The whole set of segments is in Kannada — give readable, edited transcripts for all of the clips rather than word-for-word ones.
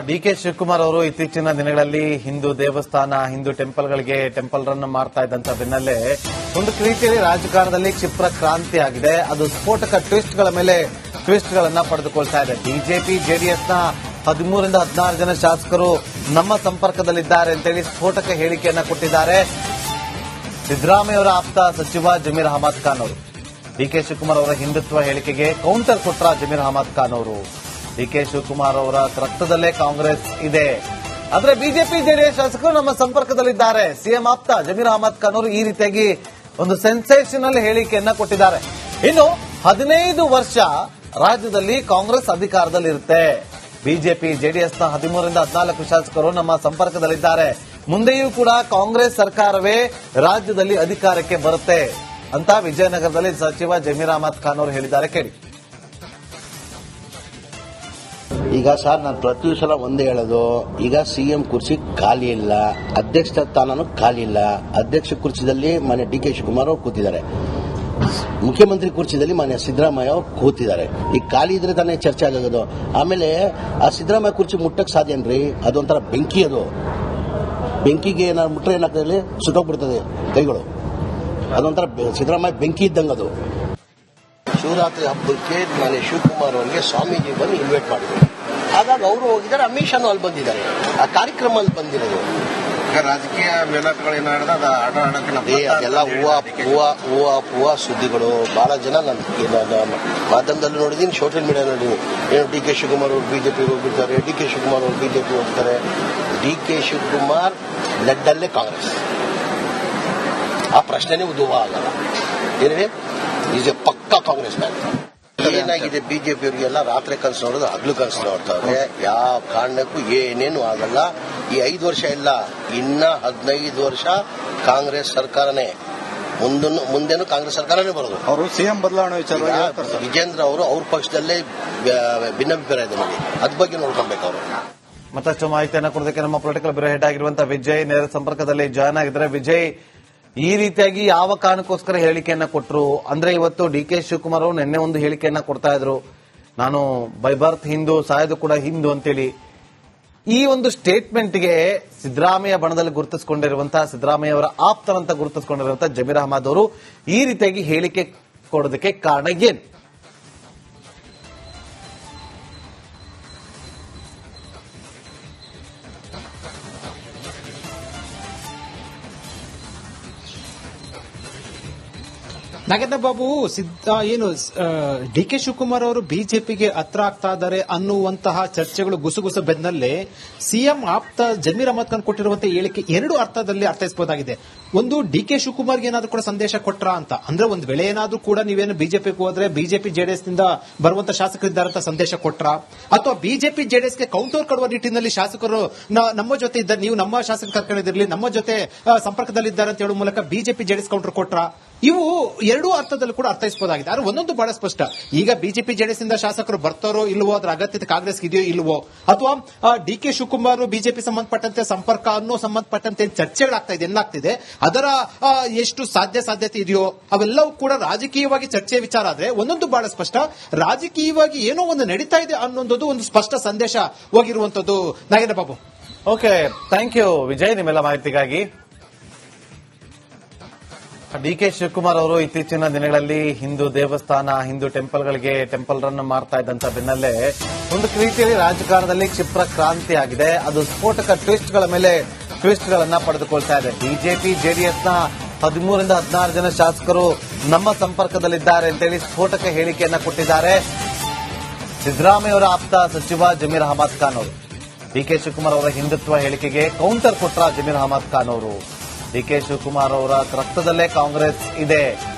ಡಿ.ಕೆ. ಶಿವಕುಮಾರ್ ಅವರು ಇತ್ತೀಚಿನ ದಿನಗಳಲ್ಲಿ ಹಿಂದೂ ದೇವಸ್ಥಾನ, ಹಿಂದೂ ಟೆಂಪಲ್ ರನ್ ಮಾಡ್ತಾ ಇದ್ದಂತ ಬೆನ್ನಲ್ಲೇ ಒಂದು ರೀತಿಯಲ್ಲಿ ರಾಜಕಾರಣದಲ್ಲಿ ಕ್ಷಿಪ್ರ ಕ್ರಾಂತಿ ಆಗಿದೆ. ಅದು ಸ್ಫೋಟಕ ಟ್ವಿಸ್ಟ್ಗಳ ಮೇಲೆ ಟ್ವಿಸ್ಟ್ಗಳನ್ನ ಪಡೆದುಕೊಳ್ತಾ ಇದೆ. ಬಿಜೆಪಿ ಜೆಡಿಎಸ್ನ 13ರಿಂದ 16 ಜನ ಶಾಸಕರು ನಮ್ಮ ಸಂಪರ್ಕದಲ್ಲಿದ್ದಾರೆ ಅಂತೇಳಿ ಸ್ಫೋಟಕ ಹೇಳಿಕೆಯನ್ನ ಕೊಟ್ಟಿದ್ದಾರೆ. ಸಿದ್ದರಾಮಯ್ಯ ಅವರ ಆಪ್ತ ಸಚಿವ ಜಮೀರ್ ಅಹಮದ್ ಖಾನ್ ಅವರು ಡಿ.ಕೆ. ಶಿವಕುಮಾರ್ ಅವರ ಹಿಂದುತ್ವ ಹೇಳಿಕೆಗೆ ಕೌಂಟರ್ ಕೊಟ್ಟ ಜಮೀರ್ ಅಹಮದ್ ಖಾನ್ ಅವರು. ಡಿ.ಕೆ. ಶಿವಕುಮಾರ್ ಅವರ ರಕ್ತದಲ್ಲೇ ಕಾಂಗ್ರೆಸ್ ಇದೆ, ಆದ್ರೆ ಬಿಜೆಪಿ ಜೆಡಿಎಸ್ ಶಾಸಕರು ನಮ್ಮ ಸಂಪರ್ಕದಲ್ಲಿದ್ದಾರೆ. ಸಿಎಂ ಆಪ್ತ ಜಮೀರ್ ಅಹಮದ್ ಖಾನ್ ಅವರು ಈ ರೀತಿಯಾಗಿ ಒಂದು ಸೆನ್ಸೇಷನಲ್ ಹೇಳಿಕೆಯನ್ನ ಕೊಟ್ಟಿದ್ದಾರೆ. ಇನ್ನು 15 ವರ್ಷ ರಾಜ್ಯದಲ್ಲಿ ಕಾಂಗ್ರೆಸ್ ಅಧಿಕಾರದಲ್ಲಿರುತ್ತೆ. ಬಿಜೆಪಿ ಜೆಡಿಎಸ್ನ 13ರಿಂದ 14 ಶಾಸಕರು ನಮ್ಮ ಸಂಪರ್ಕದಲ್ಲಿದ್ದಾರೆ. ಮುಂದೆಯೂ ಕೂಡ ಕಾಂಗ್ರೆಸ್ ಸರ್ಕಾರವೇ ರಾಜ್ಯದಲ್ಲಿ ಅಧಿಕಾರಕ್ಕೆ ಬರುತ್ತೆ ಅಂತ ವಿಜಯನಗರದಲ್ಲಿ ಸಚಿವ ಜಮೀರ್ ಅಹಮದ್ ಖಾನ್ ಅವರು ಹೇಳಿದ್ದಾರೆ. ಕೇಳಿ. ಈಗ ಸರ್, ನಾನು ಪ್ರತಿ ಸಲ ಒಂದೇ ಹೇಳೋದು, ಈಗ ಸಿಎಂ ಕುರ್ಚಿ ಖಾಲಿ ಇಲ್ಲ, ಅಧ್ಯಕ್ಷ ಸ್ಥಾನನೂ ಖಾಲಿ ಇಲ್ಲ. ಅಧ್ಯಕ್ಷ ಕುರ್ಚಿದಲ್ಲಿ ಮಾನ್ಯ ಡಿ.ಕೆ. ಶಿವಕುಮಾರ್ ಅವರು ಕೂತಿದ್ದಾರೆ, ಮುಖ್ಯಮಂತ್ರಿ ಕುರ್ಚಿದಲ್ಲಿ ಮಾನ್ಯ ಸಿದ್ದರಾಮಯ್ಯ ಅವರು ಕೂತಿದ್ದಾರೆ. ಈಗ ಖಾಲಿ ಇದ್ರೆ ತಾನೇ ಚರ್ಚೆ ಆಗೋದು. ಆಮೇಲೆ ಆ ಸಿದ್ದರಾಮಯ್ಯ ಕುರ್ಚಿ ಮುಟ್ಟಕ್ಕೆ ಸಾಧ್ಯನ್ರಿ? ಅದೊಂಥರ ಬೆಂಕಿ. ಅದು ಬೆಂಕಿಗೆ ಏನಾದ್ರು ಮುಟ್ರೆ ಏನಾಗ್ತದೆ, ಸುಟ್ಟೋಗ್ಬಿಡ್ತದೆ ಕೈಗಳು. ಅದೊಂಥರ ಸಿದ್ದರಾಮಯ್ಯ ಬೆಂಕಿ ಇದ್ದಂಗೆ ಅದು. ಶಿವರಾತ್ರಿ ಹಬ್ಬಕ್ಕೆ ಮಾನ್ಯ ಶಿವಕುಮಾರ್ ಅವರಿಗೆ ಸ್ವಾಮೀಜಿ ಬಂದು ಇನ್ವೈಟ್ ಮಾಡಿದ್ರು. ಹಾಗಾಗಿ ಅವರು ಹೋಗಿದ್ದಾರೆ, ಅಮಿತ್ ಶಾನು ಅಲ್ಲಿ ಬಂದಿದ್ದಾರೆ. ಆ ಕಾರ್ಯಕ್ರಮ ಅಲ್ಲಿ ಬಂದಿರೋದು ರಾಜಕೀಯ ಮೇಲಾಟಗಳು ಅದೆಲ್ಲ ಹೂವ ಸುದ್ದಿಗಳು. ಬಹಳ ಜನ ನಾನು ಮಾಧ್ಯಮದಲ್ಲಿ ನೋಡಿದೀನಿ, ಸೋಷಿಯಲ್ ಮೀಡಿಯಾ ನೋಡಿದೀನಿ. ಏನು ಡಿ.ಕೆ. ಶಿವಕುಮಾರ್ ಅವರು ಬಿಜೆಪಿ ಹೋಗ್ಬಿಡ್ತಾರೆ, ಡಿ.ಕೆ. ಶಿವಕುಮಾರ್ ಅವರು ಬಿಜೆಪಿ ಹೋಗ್ತಾರೆ. ಡಿ.ಕೆ. ಶಿವಕುಮಾರ್ ಲಡ್ಡಲ್ಲೇ ಕಾಂಗ್ರೆಸ್, ಆ ಪ್ರಶ್ನೆನೇ ಉದ್ಭವ ಆಗಲ್ಲ. ಏನೇ ಈಸ್ ಎ ಪಕ್ಕಾ ಕಾಂಗ್ರೆಸ್ ಮ್ಯಾನ್. ಏನಾಗಿದೆ, ಬಿಜೆಪಿಯವರಿಗೆಲ್ಲ ರಾತ್ರಿ ಕನಸು ನೋಡೋದು ಹಗ್ಲು ಕನಸು ನೋಡ್ತಾರೆ. ಯಾವ ಕಾರಣಕ್ಕೂ ಏನೇನು ಆಗಲ್ಲ. ಈ 5 ವರ್ಷ ಇಲ್ಲ, ಇನ್ನ 15 ವರ್ಷ ಕಾಂಗ್ರೆಸ್ ಸರ್ಕಾರನೇ. ಮುಂದೇನು ಕಾಂಗ್ರೆಸ್ ಸರ್ಕಾರನೇ ಬರೋದು. ಅವರು ಸಿಎಂ ಬದಲಾವಣೆ ವಿಚಾರ ವಿಜೇಂದ್ರ ಅವರು ಅವ್ರ ಪಕ್ಷದಲ್ಲೇ ಭಿನ್ನಾಭಿಪ್ರಾಯ ಇದೆ ನೋಡಿ, ಅದ್ ಬಗ್ಗೆ ನೋಡ್ಕೊಬೇಕು ಅವರು. ಮತ್ತಷ್ಟು ಮಾಹಿತಿಯನ್ನು ಕೊಡೋದಕ್ಕೆ ನಮ್ಮ ಪೊಲಿಟಿಕಲ್ ಬ್ಯೂರೋ ಹೆಡ್ ಆಗಿರುವಂತಹ ವಿಜಯ್ ನೇರ ಸಂಪರ್ಕದಲ್ಲಿ ಜಾಯ್ನ್ ಆಗಿದ್ದಾರೆ. ವಿಜಯ್, ಈ ರೀತಿಯಾಗಿ ಯಾವ ಕಾರಣಕ್ಕೋಸ್ಕರ ಹೇಳಿಕೆಯನ್ನ ಕೊಟ್ಟರು? ಅಂದ್ರೆ ಇವತ್ತು ಡಿ.ಕೆ. ಶಿವಕುಮಾರ್ ಅವರು ನಿನ್ನೆ ಒಂದು ಹೇಳಿಕೆಯನ್ನ ಕೊಡ್ತಾ ಇದ್ರು, ನಾನು ಬೈ ಬರ್ತ್ ಹಿಂದೂ, ಸಾಯೋದು ಕೂಡ ಹಿಂದೂ ಅಂತೇಳಿ. ಈ ಒಂದು ಸ್ಟೇಟ್ಮೆಂಟ್ಗೆ ಸಿದ್ದರಾಮಯ್ಯ ಬಣದಲ್ಲಿ ಗುರುತಿಸಿಕೊಂಡಿರುವಂತಹ, ಸಿದ್ದರಾಮಯ್ಯ ಅವರ ಆಪ್ತರಂತ ಗುರುತಿಸಿಕೊಂಡಿರುವಂತಹ ಜಮೀರ್ ಅಹಮದ್ ಅವರು ಈ ರೀತಿಯಾಗಿ ಹೇಳಿಕೆ ಕೊಡೋದಕ್ಕೆ ಕಾರಣ ಏನು? ನಾಗೇಂದ್ರ ಬಾಬು, ಏನು ಡಿ.ಕೆ. ಶಿವಕುಮಾರ್ ಅವರು ಬಿಜೆಪಿಗೆ ಹತ್ರ ಆಗ್ತಾ ಇದ್ದಾರೆ ಅನ್ನುವಂತಹ ಚರ್ಚೆಗಳು ಗುಸುಗುಸು ಬೆನ್ನಲ್ಲೇ ಸಿಎಂ ಆಪ್ತ ಜಮೀರ್ ಅಹಮದ್ ಖಾನ್ ಕೊಟ್ಟಿರುವಂತಹ ಹೇಳಿಕೆ 2 ಅರ್ಥದಲ್ಲಿ ಅರ್ಥೈಸಬಹುದಾಗಿದೆ. ಒಂದು, ಡಿ.ಕೆ. ಶಿವಕುಮಾರ್ಗೆ ಏನಾದ್ರೂ ಕೂಡ ಸಂದೇಶ ಕೊಟ್ರ ಅಂತ. ಅಂದ್ರೆ ಒಂದು ವೇಳೆ ಏನಾದ್ರೂ ಕೂಡ ನೀವೇನು ಬಿಜೆಪಿಗೆ ಹೋದ್ರೆ ಬಿಜೆಪಿ ಜೆಡಿಎಸ್ ನಿಂದ ಬರುವಂತಹ ಶಾಸಕರಿದ್ದಾರೆ ಅಂತ ಸಂದೇಶ ಕೊಟ್ರ, ಅಥವಾ ಬಿಜೆಪಿ ಜೆಡಿಎಸ್ಗೆ ಕೌಂಟರ್ ಕೊಡುವ ನಿಟ್ಟಿನಲ್ಲಿ ಶಾಸಕರು ನಮ್ಮ ಜೊತೆ ಇದ್ದಾರೆ, ನೀವು ನಮ್ಮ ಶಾಸಕ ಕರ್ಕೊಂಡಿರಲಿ, ನಮ್ಮ ಜೊತೆ ಸಂಪರ್ಕದಲ್ಲಿದ್ದಾರೆ ಅಂತ ಹೇಳುವ ಮೂಲಕ ಬಿಜೆಪಿ ಜೆಡಿಎಸ್ ಕೌಂಟರ್ ಕೊಟ್ರ? ಇವು 2 ಅರ್ಥದಲ್ಲೂ ಕೂಡ ಅರ್ಥೈಸಬಹುದಾಗಿದೆ. ಆದ್ರೆ ಒಂದೊಂದು ಬಹಳ ಸ್ಪಷ್ಟ. ಈಗ ಬಿಜೆಪಿ ಜೆಡಿಎಸ್ ಇಂದ ಶಾಸಕರು ಬರ್ತಾರೋ ಇಲ್ವೋ, ಅದರ ಅಗತ್ಯತೆ ಕಾಂಗ್ರೆಸ್ ಇದೆಯೋ ಇಲ್ವೋ, ಅಥವಾ ಡಿ.ಕೆ. ಶಿವಕುಮಾರ್ ಬಿಜೆಪಿ ಸಂಬಂಧಪಟ್ಟಂತೆ ಸಂಪರ್ಕ ಅನ್ನೋ ಸಂಬಂಧಪಟ್ಟಂತೆ ಚರ್ಚೆಗಳಾಗ್ತಾ ಇದೆ, ಏನಾಗ್ತಿದೆ, ಅದರ ಎಷ್ಟು ಸಾಧ್ಯತೆ ಇದೆಯೋ ಅವೆಲ್ಲವೂ ಕೂಡ ರಾಜಕೀಯವಾಗಿ ಚರ್ಚೆ ವಿಚಾರ. ಆದ್ರೆ ಒಂದೊಂದು ಬಹಳ ಸ್ಪಷ್ಟ, ರಾಜಕೀಯವಾಗಿ ಏನೋ ಒಂದು ನಡೀತಾ ಇದೆ ಅನ್ನೋದು ಒಂದು ಸ್ಪಷ್ಟ ಸಂದೇಶ ಹೋಗಿರುವಂತದ್ದು. Nagendra Babu. Okay, thank you Vijay ನಿಮ್ಮೆಲ್ಲ ಮಾಹಿತಿಗಾಗಿ. ಡಿ.ಕೆ. ಶಿವಕುಮಾರ್ ಅವರು ಇತ್ತೀಚಿನ ದಿನಗಳಲ್ಲಿ ಹಿಂದೂ ದೇವಸ್ಥಾನ, ಹಿಂದೂ ಟೆಂಪಲ್ ರನ್ ಮಾಡ್ತಾ ಇದ್ದಂತ ಬೆನ್ನಲ್ಲೇ ಒಂದು ರೀತಿಯಲ್ಲಿ ರಾಜಕಾರಣದಲ್ಲಿ ಕ್ಷಿಪ್ರ ಕ್ರಾಂತಿ ಆಗಿದೆ. ಅದು ಸ್ಫೋಟಕ ಟ್ವಿಸ್ಟ್ಗಳ ಮೇಲೆ ಟ್ವಿಸ್ಟ್ಗಳನ್ನ ಪಡೆದುಕೊಳ್ತಾ ಇದೆ. ಬಿಜೆಪಿ ಜೆಡಿಎಸ್ನ 13ರಿಂದ 16 ಜನ ಶಾಸಕರು ನಮ್ಮ ಸಂಪರ್ಕದಲ್ಲಿದ್ದಾರೆ ಅಂತೇಳಿ ಸ್ಫೋಟಕ ಹೇಳಿಕೆಯನ್ನ ಕೊಟ್ಟಿದ್ದಾರೆ. ಸಿದ್ದರಾಮಯ್ಯ ಅವರ ಆಪ್ತ ಸಚಿವ ಜಮೀರ್ ಅಹಮದ್ ಖಾನ್ ಅವರು ಡಿ.ಕೆ. ಶಿವಕುಮಾರ್ ಅವರ ಹಿಂದುತ್ವ ಹೇಳಿಕೆಗೆ ಕೌಂಟರ್ ಕೊಟ್ಟ ಜಮೀರ್ ಅಹಮದ್ ಖಾನ್ ಅವರು. ಡಿ.ಕೆ. ಶಿವಕುಮಾರ್ ಅವರ ರಕ್ತದಲ್ಲೇ ಕಾಂಗ್ರೆಸ್ ಇದೆ,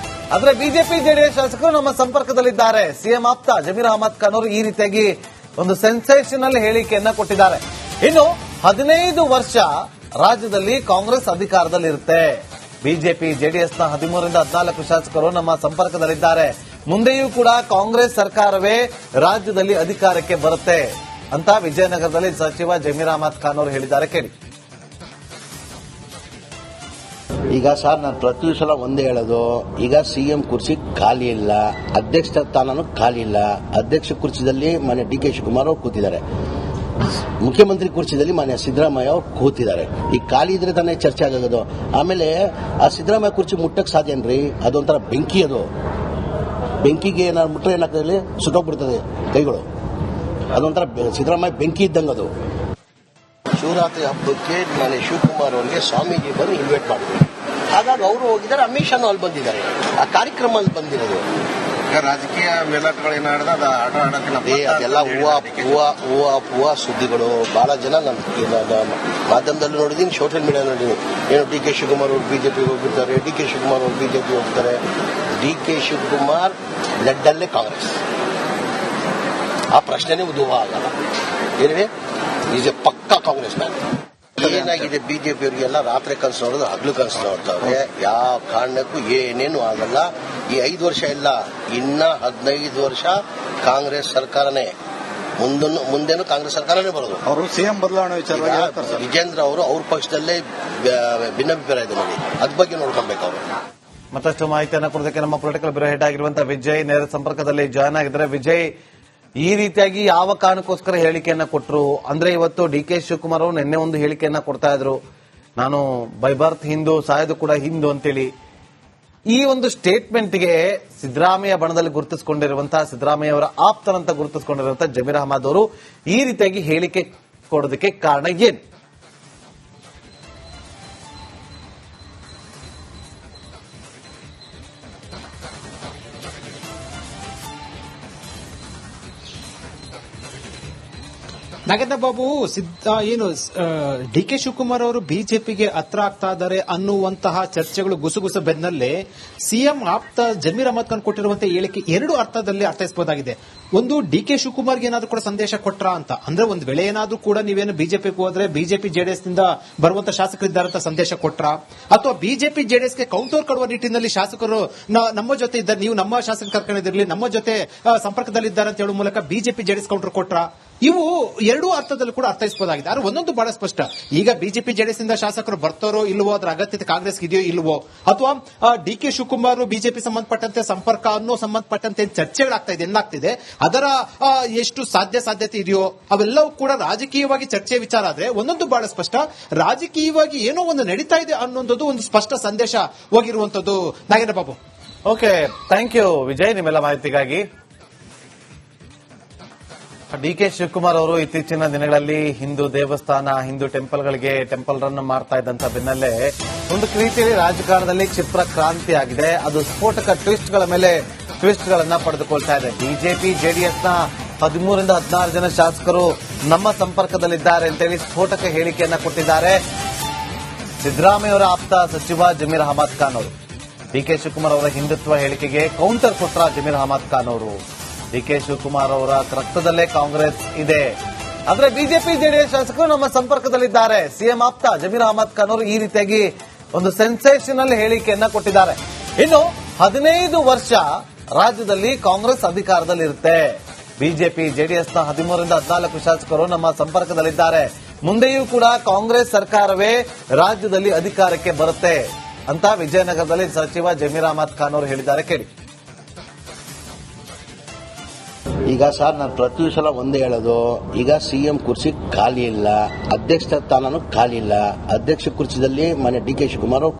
ಆದ್ರೆ ಬಿಜೆಪಿ ಜೆಡಿಎಸ್ ಶಾಸಕರು ನಮ್ಮ ಸಂಪರ್ಕದಲ್ಲಿದ್ದಾರೆ. ಸಿಎಂ ಆಪ್ತ ಜಮೀರ್ ಅಹಮದ್ ಖಾನ್ ಅವರು ಈ ರೀತಿಯಾಗಿ ಒಂದು ಸೆನ್ಸೇಷನಲ್ ಹೇಳಿಕೆಯನ್ನ ಕೊಟ್ಟಿದ್ದಾರೆ. ಇನ್ನು 15 ವರ್ಷ ರಾಜ್ಯದಲ್ಲಿ ಕಾಂಗ್ರೆಸ್ ಅಧಿಕಾರದಲ್ಲಿರುತ್ತೆ. ಬಿಜೆಪಿ ಜೆಡಿಎಸ್ನ 13ರಿಂದ 14 ಶಾಸಕರು ನಮ್ಮ ಸಂಪರ್ಕದಲ್ಲಿದ್ದಾರೆ. ಮುಂದೆಯೂ ಕೂಡ ಕಾಂಗ್ರೆಸ್ ಸರ್ಕಾರವೇ ರಾಜ್ಯದಲ್ಲಿ ಅಧಿಕಾರಕ್ಕೆ ಬರುತ್ತೆ ಅಂತ ವಿಜಯನಗರದಲ್ಲಿ ಸಚಿವ ಜಮೀರ್ ಅಹಮದ್ ಖಾನ್ ಅವರು ಹೇಳಿದ್ದಾರೆ. ಕೇಳಿ. ಈಗ ಸರ್, ನಾನು ಪ್ರತಿ ಸಲ ಒಂದೇ ಹೇಳೋದು, ಈಗ ಸಿಎಂ ಕುರ್ಚಿ ಖಾಲಿ ಇಲ್ಲ, ಅಧ್ಯಕ್ಷ ಸ್ಥಾನನೂ ಖಾಲಿ ಇಲ್ಲ. ಅಧ್ಯಕ್ಷ ಕುರ್ಚಿದಲ್ಲಿ ಮಾನ್ಯ ಡಿ.ಕೆ. ಶಿವಕುಮಾರ್ ಅವರು ಕೂತಿದ್ದಾರೆ, ಮುಖ್ಯಮಂತ್ರಿ ಕುರ್ಚಿದಲ್ಲಿ ಮಾನ್ಯ ಸಿದ್ದರಾಮಯ್ಯ ಅವರು ಕೂತಿದ್ದಾರೆ. ಈಗ ಖಾಲಿ ಇದ್ರೆ ತಾನೇ ಚರ್ಚೆ ಆಗೋದು. ಆಮೇಲೆ ಆ ಸಿದ್ದರಾಮಯ್ಯ ಕುರ್ಚಿ ಮುಟ್ಟಕ್ಕೆ ಸಾಧ್ಯನ್ರಿ? ಅದೊಂಥರ ಬೆಂಕಿ. ಅದು ಬೆಂಕಿಗೆ ಏನಾದ್ರು ಮುಟ್ರೆ ಏನಾಗ್ತದೆ, ಸುಟ್ಟೋಗ್ಬಿಡ್ತದೆ ಕೈಗಳು. ಅದೊಂಥರ ಸಿದ್ದರಾಮಯ್ಯ ಬೆಂಕಿ ಇದ್ದಂಗೆ ಅದು. ಶಿವರಾತ್ರಿ ಹಬ್ಬಕ್ಕೆ ಮಾನ್ಯ ಶಿವಕುಮಾರ್ ಅವರಿಗೆ ಸ್ವಾಮೀಜಿ ಬಂದು ಇನ್ವೈಟ್ ಮಾಡಿದ್ರು. ಹಾಗಾಗಿ ಅವರು ಹೋಗಿದ್ದಾರೆ, ಅಮಿತ್ ಶಾ ಅಲ್ಲಿ ಬಂದಿದ್ದಾರೆ. ಆ ಕಾರ್ಯಕ್ರಮ ಅಲ್ಲಿ ಬಂದಿರೋದು. ಈಗ ರಾಜಕೀಯ ಮೇಲಾಟಗಳೇನು ಆಡಿದ ಅದು ಆಟ ಆಡೋದಿಲ್ಲ. ಅದೆಲ್ಲ ಹೂವ ಸುದ್ದಿಗಳು. ಬಹಳ ಜನ ನನ್ನ ಮಾಧ್ಯಮದಲ್ಲಿ ನೋಡಿದೀನಿ, ಸೋಷಿಯಲ್ ಮೀಡಿಯಾ ನೋಡಿದೀನಿ. ಏನು ಡಿ ಕೆ ಶಿವಕುಮಾರ್ ಅವರು ಬಿಜೆಪಿಗೆ ಹೋಗ್ಬಿಡ್ತಾರೆ, ಡಿ ಕೆ ಶಿವಕುಮಾರ್ ಅವರು ಬಿಜೆಪಿ ಹೋಗ್ತಾರೆ. ಡಿ ಕೆ ಶಿವಕುಮಾರ್ ಬ್ಲಡ್ ಅಲ್ಲೇ ಕಾಂಗ್ರೆಸ್, ಆ ಪ್ರಶ್ನೆನೇ ಉದ್ಭವ ಆಗಲ್ಲ. ಏನೇ ಈಸ್ ಎ ಪಕ್ಕಾ ಕಾಂಗ್ರೆಸ್ ಮ್ಯಾನ್. ಏನಾಗಿದೆ, ಬಿಜೆಪಿಯವರಿಗೆಲ್ಲ ರಾತ್ರಿ ಕನಸು ನೋಡೋದು ಹಗ್ಲು ಕನಸು ನೋಡ್ತಾವ್ರೆ. ಯಾವ ಕಾರಣಕ್ಕೂ ಏನೇನು ಆಗಲ್ಲ. ಈ 5 ವರ್ಷ ಇಲ್ಲ, ಇನ್ನ 15 ವರ್ಷ ಕಾಂಗ್ರೆಸ್ ಸರ್ಕಾರನೇ. ಮುಂದೇನು ಕಾಂಗ್ರೆಸ್ ಸರ್ಕಾರನೇ ಬರೋದು. ಅವರು ಸಿಎಂ ಬದಲಾವಣೆ ವಿಚಾರವಾಗಿ ಹೇಳ್ತಾರೆ ಸರ್. ವಿಜೇಂದ್ರ ಅವರು ಅವ್ರ ಪಕ್ಷದಲ್ಲೇ ಭಿನ್ನಾಭಿಪ್ರಾಯ ಇದೆ ನೋಡಿ, ಅದ್ ಬಗ್ಗೆ ನೋಡ್ಕೊಬೇಕು ಅವರು. ಮತ್ತಷ್ಟು ಮಾಹಿತಿಯನ್ನು ಕೊಡೋದಕ್ಕೆ ನಮ್ಮ ಪೊಲಿಟಿಕಲ್ ಬ್ಯೂರೋ ಹೆಡ್ ಆಗಿರುವಂತಹ ವಿಜಯ್ ನೇರ ಸಂಪರ್ಕದಲ್ಲಿ ಜಾಯ್ನ್ ಆಗಿದ್ದಾರೆ. ವಿಜಯ್, ಈ ರೀತಿಯಾಗಿ ಯಾವ ಕಾರಣಕ್ಕೋಸ್ಕರ ಹೇಳಿಕೆಯನ್ನ ಕೊಟ್ಟರು ಅಂದ್ರೆ, ಇವತ್ತು ಡಿ ಕೆ ಶಿವಕುಮಾರ್ ಅವರು ನಿನ್ನೆ ಒಂದು ಹೇಳಿಕೆಯನ್ನ ಕೊಡ್ತಾ ಇದ್ರು, ನಾನು ಬೈ ಬರ್ತ್ ಹಿಂದೂ, ಸಾಯೋದು ಕೂಡ ಹಿಂದೂ ಅಂತೇಳಿ. ಈ ಒಂದು ಸ್ಟೇಟ್ಮೆಂಟ್ಗೆ ಸಿದ್ದರಾಮಯ್ಯ ಬಣದಲ್ಲಿ ಗುರುತಿಸಿಕೊಂಡಿರುವಂತಹ, ಸಿದ್ದರಾಮಯ್ಯ ಅವರ ಆಪ್ತರಂತ ಗುರುತಿಸಿಕೊಂಡಿರುವಂತಹ ಜಮೀರ್ ಅಹಮದ್ ಅವರು ಈ ರೀತಿಯಾಗಿ ಹೇಳಿಕೆ ಕೊಡೋದಕ್ಕೆ ಕಾರಣ ಏನು? ನಾಗೇಂದ್ರ ಬಾಬು, ಏನು ಡಿ ಕೆ ಶಿವಕುಮಾರ್ ಅವರು ಬಿಜೆಪಿಗೆ ಹತ್ರ ಆಗ್ತಾ ಇದ್ದಾರೆ ಅನ್ನುವಂತಹ ಚರ್ಚೆಗಳು ಗುಸುಗುಸು ಬೆನ್ನಲ್ಲೇ ಸಿಎಂ ಆಪ್ತ ಜಮೀರ್ ಅಹಮದ್ ಖಾನ್ ಕೊಟ್ಟಿರುವಂತಹ ಹೇಳಿಕೆ 2 ಅರ್ಥದಲ್ಲಿ ಅರ್ಥೈಸಬಹುದಾಗಿದೆ. ಒಂದು, ಡಿ ಕೆ ಶಿವಕುಮಾರ್ಗೆ ಏನಾದ್ರೂ ಕೂಡ ಸಂದೇಶ ಕೊಟ್ರಾ ಅಂತ ಅಂದ್ರೆ, ಒಂದು ವೇಳೆ ಏನಾದ್ರೂ ಕೂಡ ನೀವೇನು ಬಿಜೆಪಿಗೆ ಹೋದ್ರೆ ಬಿಜೆಪಿ ಜೆಡಿಎಸ್ ನಿಂದ ಬರುವಂತಹ ಶಾಸಕರಿದ್ದಾರೆ ಅಂತ ಸಂದೇಶ ಕೊಟ್ರಾ, ಅಥವಾ ಬಿಜೆಪಿ ಜೆಡಿಎಸ್ಗೆ ಕೌಂಟರ್ ಕೊಡುವ ನಿಟ್ಟಿನಲ್ಲಿ ಶಾಸಕರು ನಮ್ಮ ಜೊತೆ ಇದ್ದಾರೆ, ನೀವು ನಮ್ಮ ಶಾಸಕ ಕರ್ಕೊಂಡಿರಲಿ, ನಮ್ಮ ಜೊತೆ ಸಂಪರ್ಕದಲ್ಲಿದ್ದಾರೆ ಅಂತ ಹೇಳುವ ಮೂಲಕ ಬಿಜೆಪಿ ಜೆಡಿಎಸ್ ಕೌಂಟರ್ ಕೊಟ್ರಾ? ಇವು 2 ಅರ್ಥದಲ್ಲಿ ಕೂಡ ಅರ್ಥೈಸಬಹುದಾಗಿದೆ. ಆದ್ರೆ ಒಂದೊಂದು ಬಹಳ ಸ್ಪಷ್ಟ. ಈಗ ಬಿಜೆಪಿ ಜೆಡಿಎಸ್ ಇಂದ ಶಾಸಕರು ಬರ್ತಾರೋ ಇಲ್ವೋ, ಅದರ ಅಗತ್ಯತೆ ಕಾಂಗ್ರೆಸ್ ಇದೆಯೋ ಇಲ್ವೋ, ಅಥವಾ ಡಿ ಕೆ ಶಿವಕುಮಾರ್ ಬಿಜೆಪಿ ಸಂಬಂಧಪಟ್ಟಂತೆ ಸಂಪರ್ಕ ಅನ್ನೋ ಸಂಬಂಧಪಟ್ಟಂತೆ ಚರ್ಚೆಗಳಾಗ್ತಾ ಇದೆ, ಏನಾಗ್ತಿದೆ, ಅದರ ಎಷ್ಟು ಸಾಧ್ಯತೆ ಇದೆಯೋ ಅವೆಲ್ಲವೂ ಕೂಡ ರಾಜಕೀಯವಾಗಿ ಚರ್ಚೆ ವಿಚಾರ. ಆದ್ರೆ ಒಂದೊಂದು ಬಹಳ ಸ್ಪಷ್ಟ, ರಾಜಕೀಯವಾಗಿ ಏನೋ ಒಂದು ನಡೀತಾ ಇದೆ ಅನ್ನೋದು ಒಂದು ಸ್ಪಷ್ಟ ಸಂದೇಶ ಹೋಗಿರುವಂತದ್ದು. Nagendra Babu. Okay, thank you Vijay ನಿಮ್ಮೆಲ್ಲ ಮಾಹಿತಿಗಾಗಿ. ಡಿ ಕೆ ಶಿವಕುಮಾರ್ ಅವರು ಇತ್ತೀಚಿನ ದಿನಗಳಲ್ಲಿ ಹಿಂದೂ ದೇವಸ್ಥಾನ, ಹಿಂದೂ ಟೆಂಪಲ್ ರನ್ ಮಾಡ್ತಾ ಇದ್ದಂತ ಬೆನ್ನಲ್ಲೇ ಒಂದು ರೀತಿಯಲ್ಲಿ ರಾಜಕಾರಣದಲ್ಲಿ ಕ್ಷಿಪ್ರ ಕ್ರಾಂತಿ ಆಗಿದೆ. ಅದು ಸ್ಫೋಟಕ ಟ್ವಿಸ್ಟ್ಗಳ ಮೇಲೆ ಟ್ವಿಸ್ಟ್ಗಳನ್ನ ಪಡೆದುಕೊಳ್ತಾ ಇದೆ. ಬಿಜೆಪಿ ಜೆಡಿಎಸ್ನ 13ರಿಂದ 16 ಜನ ಶಾಸಕರು ನಮ್ಮ ಸಂಪರ್ಕದಲ್ಲಿದ್ದಾರೆ ಅಂತೇಳಿ ಸ್ಫೋಟಕ ಹೇಳಿಕೆಯನ್ನ ಕೊಟ್ಟಿದ್ದಾರೆ ಸಿದ್ದರಾಮಯ್ಯ ಅವರ ಆಪ್ತ ಸಚಿವ ಜಮೀರ್ ಅಹಮದ್ ಖಾನ್ ಅವರು. ಡಿ ಕೆ ಶಿವಕುಮಾರ್ ಅವರ ಹಿಂದುತ್ವ ಹೇಳಿಕೆಗೆ ಕೌಂಟರ್ ಕೊಟ್ರ ಜಮೀರ್ ಅಹಮದ್ ಖಾನ್ ಅವರು. ಡಿ ಕೆ ಶಿವಕುಮಾರ್ ಅವರ ರಕ್ತದಲ್ಲೇ ಕಾಂಗ್ರೆಸ್ ಇದೆ, ಆದ್ರೆ ಬಿಜೆಪಿ ಜೆಡಿಎಸ್ ಶಾಸಕರು ನಮ್ಮ ಸಂಪರ್ಕದಲ್ಲಿದ್ದಾರೆ. ಸಿಎಂ ಆಪ್ತ ಜಮೀರ್ ಅಹಮದ್ ಖಾನ್ ಅವರು ಈ ರೀತಿಯಾಗಿ ಒಂದು ಸೆನ್ಸೇಷನಲ್ ಹೇಳಿಕೆಯನ್ನ ಕೊಟ್ಟಿದ್ದಾರೆ. ಇನ್ನು 15 ವರ್ಷ ರಾಜ್ಯದಲ್ಲಿ ಕಾಂಗ್ರೆಸ್ ಅಧಿಕಾರದಲ್ಲಿರುತ್ತೆ. ಬಿಜೆಪಿ ಜೆಡಿಎಸ್ನ 13ರಿಂದ 14 ಶಾಸಕರು ನಮ್ಮ ಸಂಪರ್ಕದಲ್ಲಿದ್ದಾರೆ. ಮುಂದೆಯೂ ಕೂಡ ಕಾಂಗ್ರೆಸ್ ಸರ್ಕಾರವೇ ರಾಜ್ಯದಲ್ಲಿ ಅಧಿಕಾರಕ್ಕೆ ಬರುತ್ತೆ ಅಂತ ವಿಜಯನಗರದಲ್ಲಿ ಸಚಿವ ಜಮೀರ್ ಅಹಮದ್ ಖಾನ್ ಅವರು ಹೇಳಿದ್ದಾರೆ. ಕೇಳಿ. ಈಗ ಸರ್, ನಾನು ಪ್ರತಿ ಸಲ ಒಂದೇ ಹೇಳೋದು, ಈಗ ಸಿಎಂ ಕುರ್ಚಿ ಖಾಲಿ ಇಲ್ಲ, ಅಧ್ಯಕ್ಷ ಸ್ಥಾನನೂ ಖಾಲಿ ಇಲ್ಲ. ಅಧ್ಯಕ್ಷ ಕುರ್ಚಿದಲ್ಲಿ ಮಾನ್ಯ ಡಿ ಕೆ ಶಿವಕುಮಾರ್